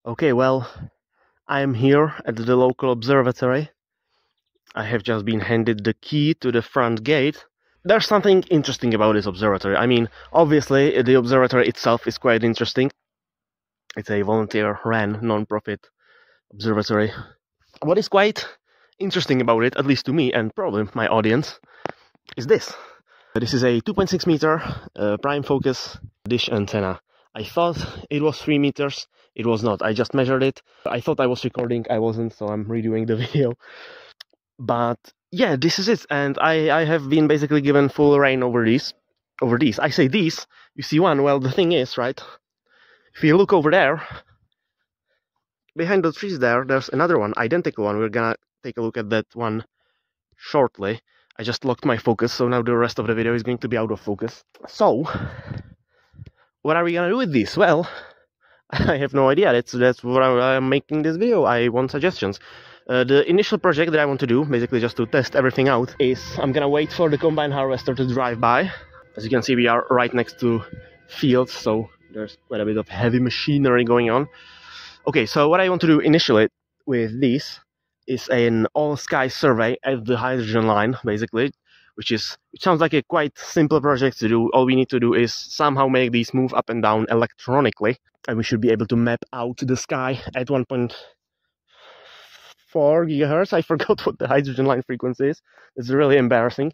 Okay, well, I am here at the local observatory. I have just been handed the key to the front gate. There's something interesting about this observatory. I mean, obviously, the observatory itself is quite interesting. It's a volunteer-run, non-profit observatory. What is quite interesting about it, at least to me and probably my audience, is this. This is a 2.6 meter prime focus dish antenna. I thought it was 3 meters. It was not. I just measured it. I thought I was recording. I wasn't, so I'm redoing the video. But yeah, this is it. And I have been basically given full reign over these. I say these. You see one. Well, the thing is, right? If you look over there, behind the trees there's another one, identical one. We're gonna take a look at that one shortly. I just locked my focus, so now the rest of the video is going to be out of focus. So, what are we gonna do with this? Well, I have no idea. That's what I'm making this video. I want suggestions. The initial project that I want to do, basically just to test everything out, is I'm gonna wait for the combine harvester to drive by. As you can see, we are right next to fields, so there's quite a bit of heavy machinery going on. Okay, so what I want to do initially with this is an all-sky survey at the hydrogen line, basically, which sounds like a quite simple project to do. All we need to do is somehow make these move up and down electronically, and we should be able to map out the sky at 1.4 gigahertz. I forgot what the hydrogen line frequency is. It's really embarrassing.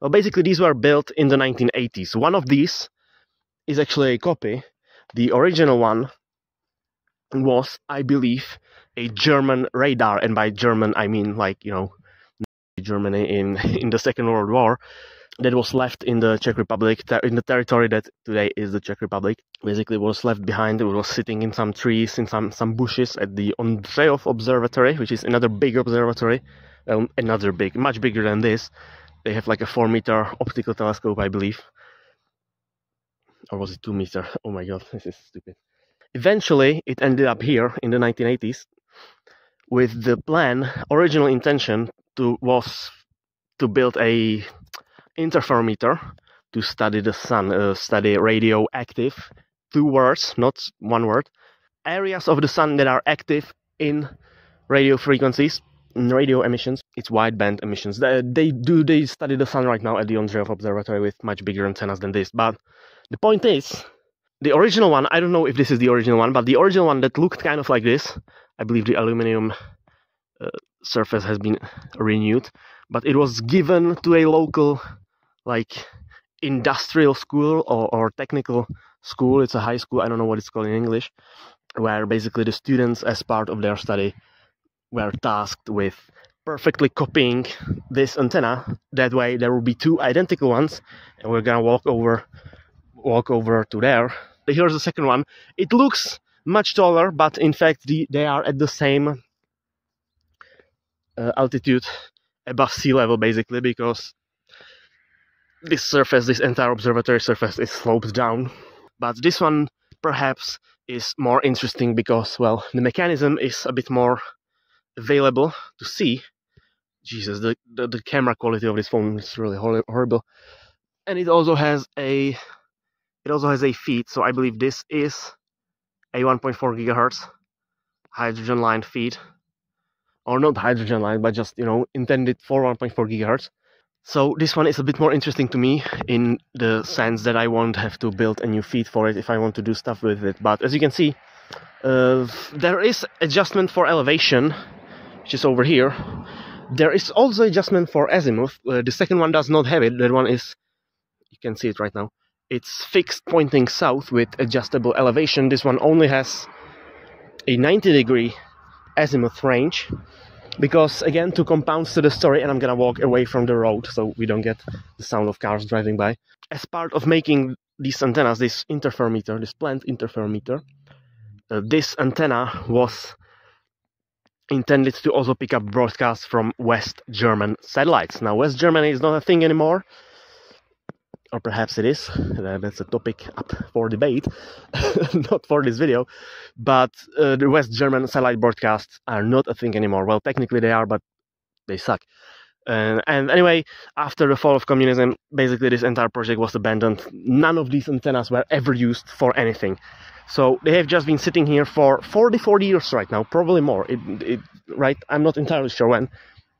Well, basically, these were built in the 1980s. One of these is actually a copy. The original one was, I believe, a German radar, and by German I mean, like, you know, Germany in the Second World War, that was left in the Czech Republic, in the territory that today is the Czech Republic. Basically, was left behind. It was sitting in some trees, in some bushes at the Ondřejov Observatory, which is another big observatory, much bigger than this. They have like a 4-meter optical telescope, I believe, or was it 2 meter? Oh my god, this is stupid. Eventually, it ended up here in the 1980s with the plan, original intention was to build a interferometer to study the sun, study radioactive, 2 words, not 1 word, areas of the sun that are active in radio frequencies, in radio emissions. It's wideband emissions. They study the sun right now at the Ondřejov Observatory with much bigger antennas than this. But the point is, the original one, I don't know if this is the original one, but the original one that looked kind of like this, I believe the aluminum surface has been renewed, but it was given to a local, like, industrial school or technical school. It's a high school, I don't know what it's called in English, where basically the students, as part of their study, were tasked with perfectly copying this antenna. That way there will be 2 identical ones, and we're gonna walk over to there. Here's the second one. It looks much taller, but in fact they are at the same altitude above sea level, basically, because this entire observatory surface is sloped down. But this one perhaps is more interesting because, well, the mechanism is a bit more available to see. Jesus, the camera quality of this phone is really horrible. And it also has a feed, so I believe this is a 1.4 gigahertz hydrogen line feed, or not hydrogen line, but just, you know, intended for 1.4 gigahertz. So this one is a bit more interesting to me in the sense that I won't have to build a new feed for it if I want to do stuff with it. But as you can see, there is adjustment for elevation, which is over here. There is also adjustment for azimuth. The second one does not have it. That one is, you can see it right now. It's fixed pointing south with adjustable elevation. This one only has a 90-degree azimuth range, because, again, to compound to the story, and I'm gonna walk away from the road so we don't get the sound of cars driving by. As part of making these antennas, this interferometer, this plant interferometer, this antenna was intended to also pick up broadcasts from West German satellites. Now, West Germany is not a thing anymore. Or perhaps it is. That's a topic up for debate, not for this video. But the West German satellite broadcasts are not a thing anymore. Well, technically they are, but they suck. And anyway, after the fall of communism, basically this entire project was abandoned. None of these antennas were ever used for anything. So they have just been sitting here for 40 years right now, probably more. Right? I'm not entirely sure when.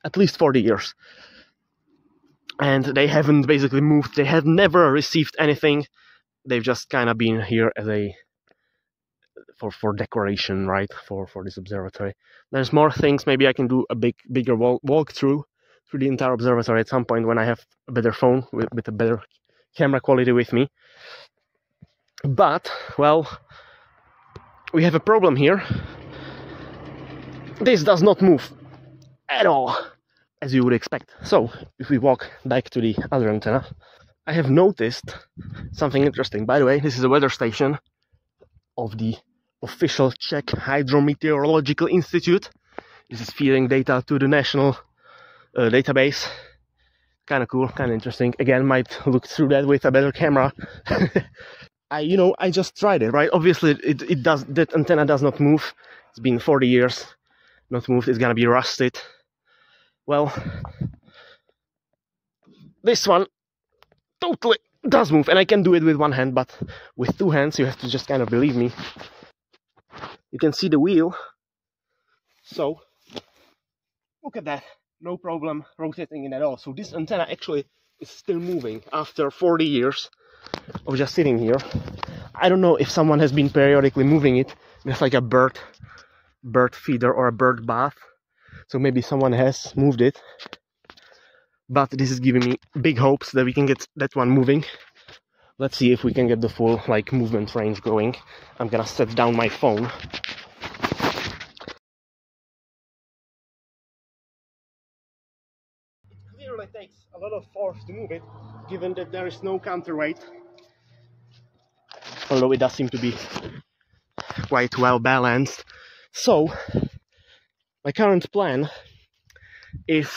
At least 40 years. And they haven't basically moved. They have never received anything. They've just kind of been here as a for decoration, right? For this observatory. There's more things. Maybe I can do a bigger walk through the entire observatory at some point when I have a better phone with a better camera quality with me. But well, we have a problem here. This does not move at all, as you would expect. So if we walk back to the other antenna, I have noticed something interesting. By the way, this is a weather station of the official Czech Hydrometeorological Institute. This is feeding data to the national database. Kind of cool, kind of interesting. Again, might look through that with a better camera. I just tried it, right? Obviously, it does. That antenna does not move. It's been 40 years not moved. It's gonna be rusted. Well, this one totally does move, and I can do it with one hand, but with two hands you have to just kind of believe me. You can see the wheel. So look at that, no problem rotating it at all. So this antenna actually is still moving after 40 years of just sitting here. I don't know if someone has been periodically moving it. It's like a bird feeder or a bird bath. So maybe someone has moved it. But this is giving me big hopes that we can get that one moving. Let's see if we can get the full movement range going. I'm gonna set down my phone. It clearly takes a lot of force to move it, given that there is no counterweight. Although it does seem to be quite well balanced. So my current plan is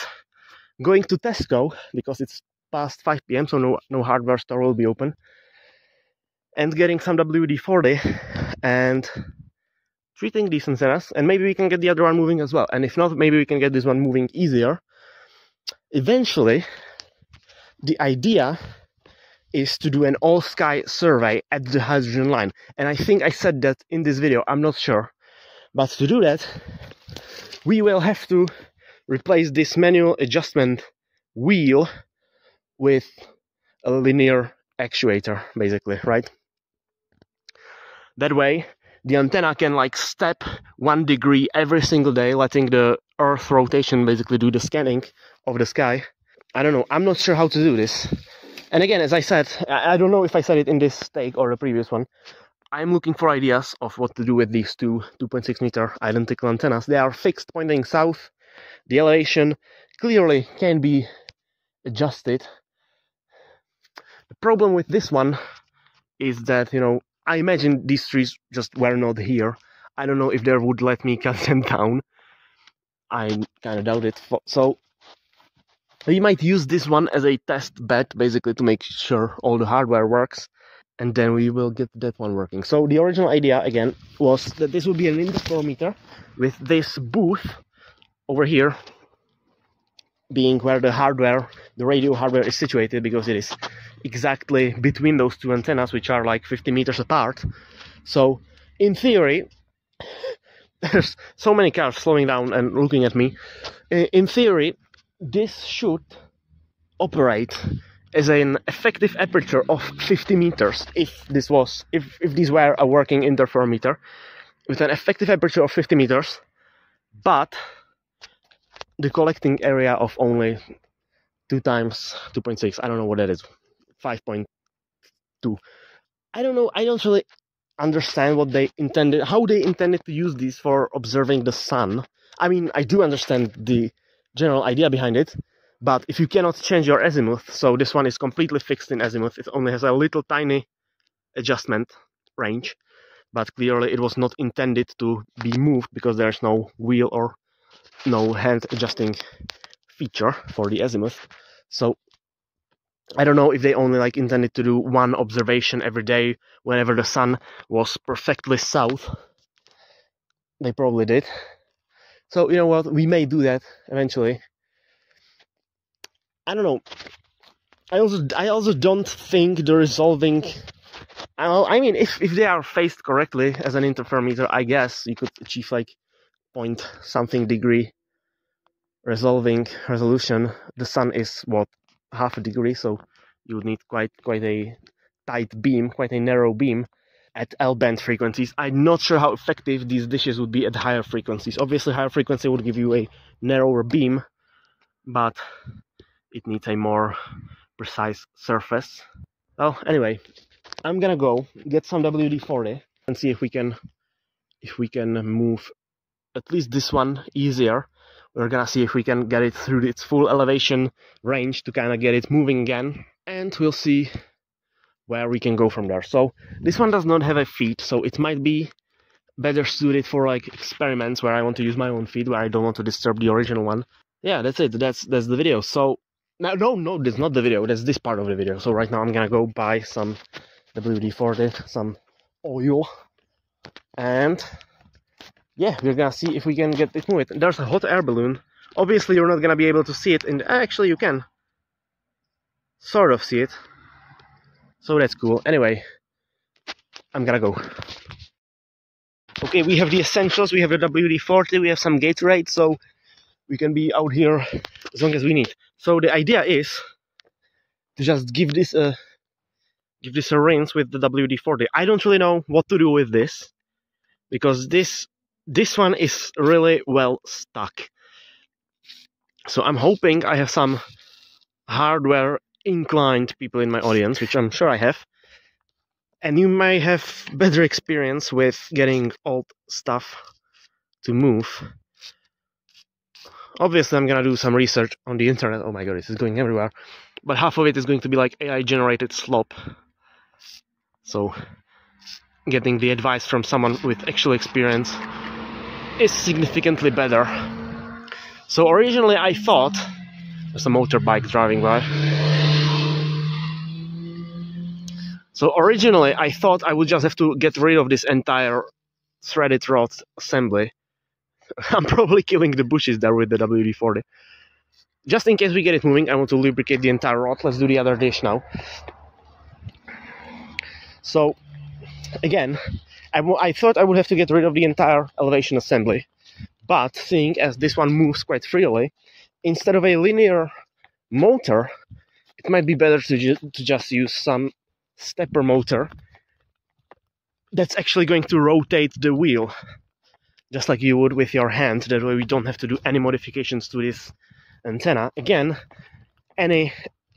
going to Tesco, because it's past 5 PM, so no hardware store will be open, and getting some WD-40 and treating these antennas, and maybe we can get the other one moving as well. And if not, maybe we can get this one moving easier. Eventually, the idea is to do an all-sky survey at the hydrogen line. And I think I said that in this video, I'm not sure. But to do that, we will have to replace this manual adjustment wheel with a linear actuator, basically, right? That way, the antenna can step 1 degree every single day, letting the Earth rotation basically do the scanning of the sky. I don't know, I'm not sure how to do this. And again, as I said, I don't know if I said it in this take or the previous one, I'm looking for ideas of what to do with these two 2.6 meter identical antennas. They are fixed, pointing south. The elevation clearly can be adjusted. The problem with this one is that, I imagine these trees just were not here. I don't know if they would let me cut them down. I kind of doubt it. So we might use this one as a test bed, basically, to make sure all the hardware works. And then we will get that one working. So the original idea, again, was that this would be an interferometer with this booth over here being where the hardware, the radio hardware, is situated, because it is exactly between those two antennas, which are 50 meters apart. So in theory, there's so many cars slowing down and looking at me. In theory, this should operate as an effective aperture of 50 meters if these were a working interferometer with an effective aperture of 50 meters, but the collecting area of only 2 times 2.6. I don't know what that is. 5.2. I don't know. I don't really understand what they intended, how they intended to use these for observing the sun. I mean, I do understand the general idea behind it, but if you cannot change your azimuth, so this one is completely fixed in azimuth, it only has a little tiny adjustment range, but clearly it was not intended to be moved because there's no wheel or no hand adjusting feature for the azimuth. So I don't know if they only intended to do one observation every day whenever the sun was perfectly south. They probably did. So you know what, we may do that eventually. I don't know. I also don't think the resolving Well, I mean, if they are faced correctly as an interferometer, I guess you could achieve like point something degree resolution. The sun is what, half a degree, so you would need quite a tight beam, quite a narrow beam at L-band frequencies. I'm not sure how effective these dishes would be at higher frequencies. Obviously, higher frequency would give you a narrower beam, but it needs a more precise surface. Well, anyway, I'm gonna go get some WD-40 and see if we can move at least this one easier. We're gonna see if we can get it through its full elevation range to kind of get it moving again, and we'll see where we can go from there. So this one does not have a feed, so it might be better suited for like experiments where I want to use my own feed, where I don't want to disturb the original one. Yeah, that's it. That's the video. So no, that's not the video. That's this part of the video. So right now I'm gonna go buy some WD-40, some oil, and yeah, we're gonna see if we can get it moving. There's a hot air balloon. Obviously, you're not gonna be able to see it. Actually, you can sort of see it. So that's cool. Anyway, I'm gonna go. Okay, we have the essentials. We have the WD-40. We have some Gatorade, so we can be out here as long as we need. So the idea is to just give this a rinse with the WD-40. I don't really know what to do with this, because this one is really well stuck. So I'm hoping I have some hardware inclined people in my audience, which I'm sure I have, and you may have better experience with getting old stuff to move. Obviously, I'm gonna do some research on the internet. Oh my god, this is going everywhere. But half of it is going to be like AI-generated slop. So getting the advice from someone with actual experience is significantly better. So originally I thought... There's a motorbike driving by. So originally I thought I would just have to get rid of this entire threaded rod assembly. I'm probably killing the bushes there with the WD-40. Just in case we get it moving, I want to lubricate the entire rod. Let's do the other dish now. So, again, I thought I would have to get rid of the entire elevation assembly. But seeing as this one moves quite freely, instead of a linear motor, it might be better to just use some stepper motor that's actually going to rotate the wheel, just like you would with your hand. That way we don't have to do any modifications to this antenna. Again, any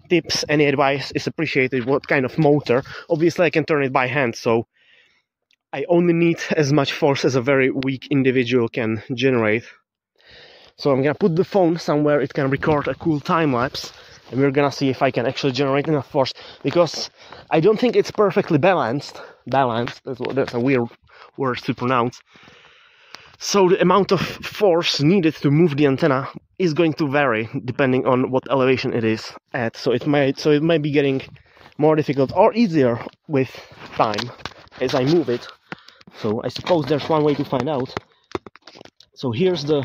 tips, any advice is appreciated. What kind of motor? Obviously I can turn it by hand, so I only need as much force as a very weak individual can generate. So I'm gonna put the phone somewhere it can record a cool time lapse, and we're gonna see if I can actually generate enough force, because I don't think it's perfectly balanced. That's a weird word to pronounce. So the amount of force needed to move the antenna is going to vary depending on what elevation it is at. So it might be getting more difficult or easier with time as I move it. So I suppose there's one way to find out. So here's the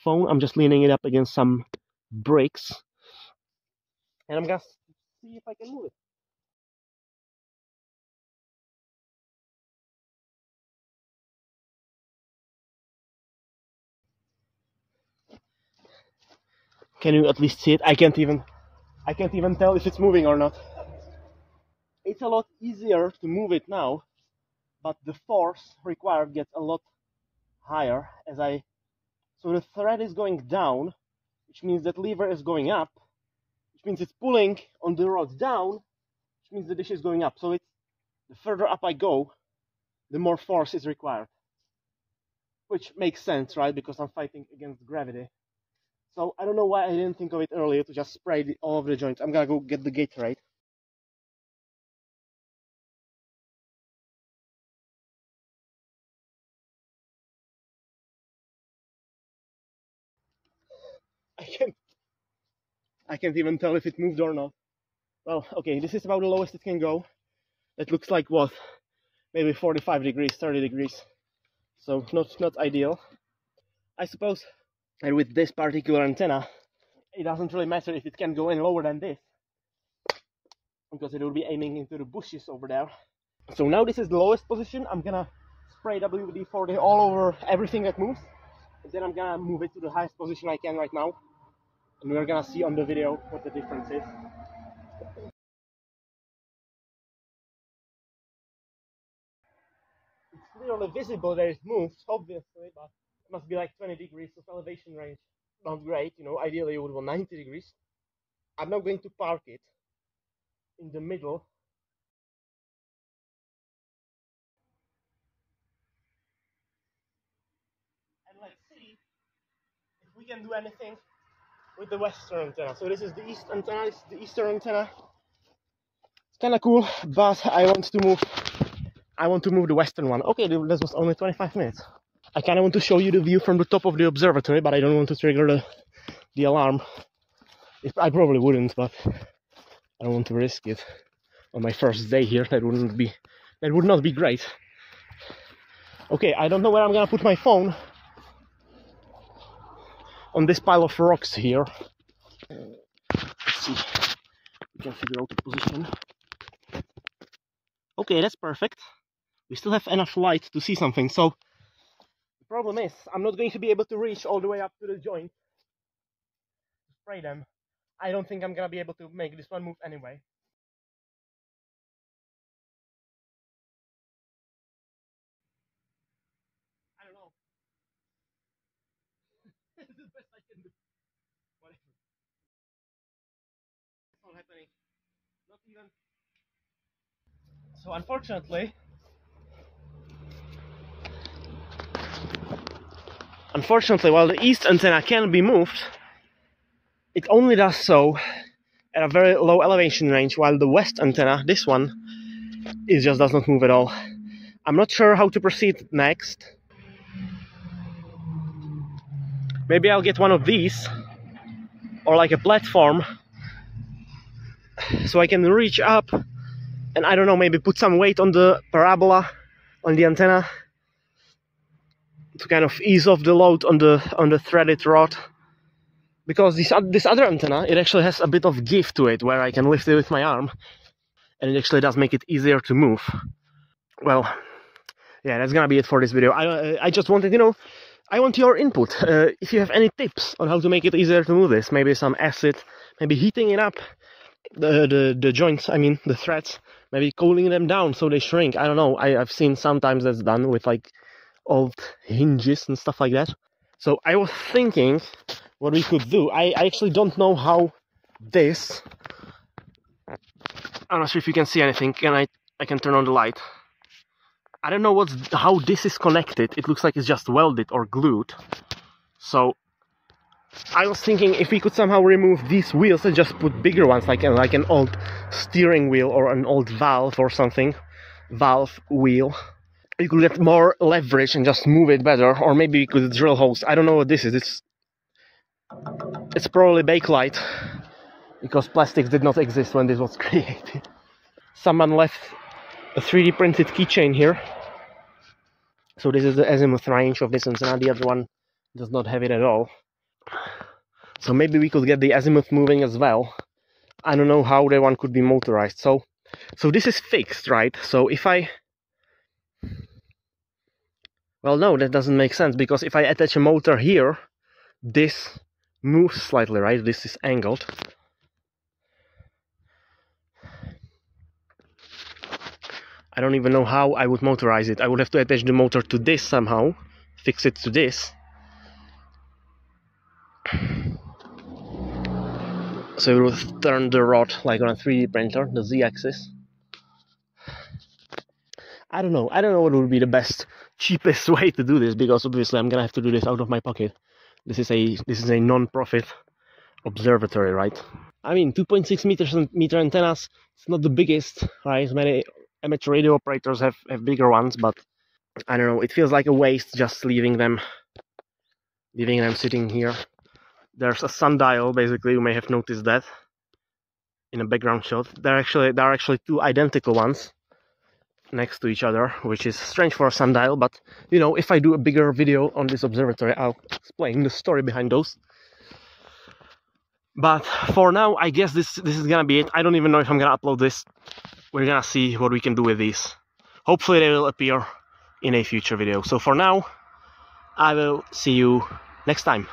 phone. I'm just leaning it up against some bricks, and I'm gonna see if I can move it. Can you at least see it? I can't even tell if it's moving or not. It's a lot easier to move it now, but the force required gets a lot higher as so the thread is going down, which means that lever is going up, which means it's pulling on the rod down, which means the dish is going up. So it's the further up I go, the more force is required. Which makes sense, right? Because I'm fighting against gravity. So I don't know why I didn't think of it earlier to just spray all over the joints. I'm gonna go get the Gatorade. I can't even tell if it moved or not. Well, okay, this is about the lowest it can go. It looks like what? Maybe 45 degrees, 30 degrees. So not ideal, I suppose. And with this particular antenna, it doesn't really matter if it can go any lower than this, because it will be aiming into the bushes over there. So now this is the lowest position. I'm gonna spray WD-40 all over everything that moves. And then I'm gonna move it to the highest position I can right now. And we're gonna see on the video what the difference is. It's clearly visible that it moves, obviously, but it must be like 20 degrees of elevation range. Not great, you know, ideally it would be 90 degrees. I'm not going to park it in the middle. And let's see if we can do anything with the western antenna. So this is the east antenna, this is the eastern antenna. It's kind of cool, but I want to move the western one. Okay, this was only 25 minutes. I kind of want to show you the view from the top of the observatory, but I don't want to trigger the alarm. I probably wouldn't, but I don't want to risk it on my first day here. That would not be great. Okay, I don't know where I'm gonna put my phone. On this pile of rocks here. Let's see. We can figure out the position. Okay, that's perfect. We still have enough light to see something. So the problem is I'm not going to be able to reach all the way up to the joint to spray them. I don't think I'm gonna be able to make this one move anyway. I don't know. This is the best I can do. Whatever. It's not happening. Not even. So unfortunately, while the east antenna can be moved, it only does so at a very low elevation range, while the west antenna, this one, it just does not move at all. I'm not sure how to proceed next. Maybe I'll get one of these, or like a platform, so I can reach up and I don't know, maybe put some weight on the parabola, on the antenna, to kind of ease off the load on the threaded rod. Because this other antenna, it actually has a bit of give to it, where I can lift it with my arm, and it actually does make it easier to move. Well, yeah, that's gonna be it for this video. I just wanted, you know, I want your input. If you have any tips on how to make it easier to move this, maybe some acid, maybe heating it up, the joints, I mean the threads, maybe cooling them down so they shrink. I don't know. I've seen sometimes that's done with like old hinges and stuff like that. So I was thinking what we could do. I actually don't know how this. I'm not sure if you can see anything. I can turn on the light. I don't know how this is connected. It looks like it's just welded or glued. So I was thinking if we could somehow remove these wheels and just put bigger ones, like an old steering wheel or an old valve or something, valve wheel. You could get more leverage and just move it better, or maybe we could drill holes. I don't know what this is. It's probably bakelite, because plastics did not exist when this was created. Someone left a 3D printed keychain here. So this is the azimuth range of this antenna. The other one does not have it at all. So maybe we could get the azimuth moving as well. I don't know how that one could be motorized. So this is fixed, right? So if I... Well, no, that doesn't make sense, because if I attach a motor here, this moves slightly, right? This is angled. I don't even know how I would motorize it. I would have to attach the motor to this somehow, fix it to this. So it would turn the rod like on a 3D printer, the Z-axis. I don't know what would be the best, cheapest way to do this, because obviously I'm gonna have to do this out of my pocket. This is a non-profit observatory, right? I mean, 2.6 meter antennas. It's not the biggest, right? Many amateur radio operators have bigger ones, but I don't know. It feels like a waste just leaving them sitting here. There's a sundial, basically. You may have noticed that in a background shot. There are actually two identical ones next to each other, which is strange for a sundial, but you know, if I do a bigger video on this observatory, I'll explain the story behind those. But for now, I guess this is gonna be it. I don't even know if I'm gonna upload this. We're gonna see what we can do with these. Hopefully they will appear in a future video. So for now, I will see you next time.